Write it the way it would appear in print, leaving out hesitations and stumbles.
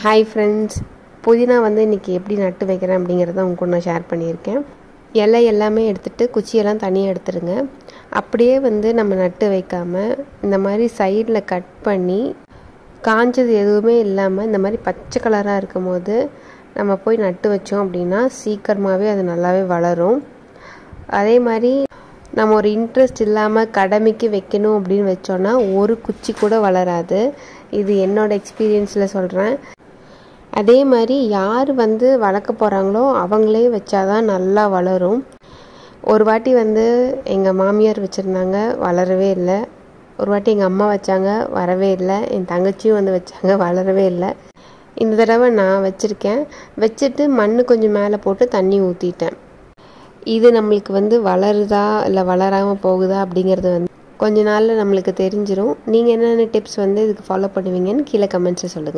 Hi friends, புதினா இன்றைக்கி எப்படி நட்டு வைக்கிறேன் அப்படிங்கிறத உங்க கூட நான் ஷேர் பண்ணியிருக்கேன். இலை எல்லாமே எடுத்துகிட்டு குச்சியெல்லாம் தனியாக எடுத்துருங்க. அப்படியே நம்ம நட்டு வைக்காமல் இந்த மாதிரி சைடில் கட் பண்ணி காஞ்சது எதுவுமே இல்லாமல் இந்த மாதிரி பச்சை கலராக இருக்கும் போது நம்ம போய் நட்டு வச்சோம் அப்படின்னா சீக்கிரமாகவே அது நல்லாவே வளரும். அதே மாதிரி நம்ம ஒரு இன்ட்ரெஸ்ட் இல்லாமல் கடமைக்கு வைக்கணும் அப்படின்னு வச்சோன்னா ஒரு குச்சி கூட வளராது. இது என்னோடய எக்ஸ்பீரியன்ஸில் சொல்கிறேன். அதே மாதிரி யார் வளர்க்க போகிறாங்களோ அவங்களே வச்சாதான் நல்லா வளரும். ஒரு வாட்டி எங்கள் மாமியார் வச்சுருந்தாங்க, வளரவே இல்லை. ஒரு வாட்டி எங்கள் அம்மா வச்சாங்க, வரவே இல்லை. என் தங்கச்சியும் வச்சாங்க, வளரவே இல்லை. இந்த தடவை நான் வச்சுருக்கேன். வச்சுட்டு மண் கொஞ்சம் மேலே போட்டு தண்ணி ஊற்றிட்டேன். இது நம்மளுக்கு வளருதா இல்லை வளராமல் போகுதா அப்படிங்கிறது கொஞ்ச நாளில் நம்மளுக்கு தெரிஞ்சிடும். நீங்கள் என்னென்ன டிப்ஸ் இதுக்கு ஃபாலோ பண்ணுவீங்கன்னு கீழே கமெண்ட்ஸில் சொல்லுங்கள்.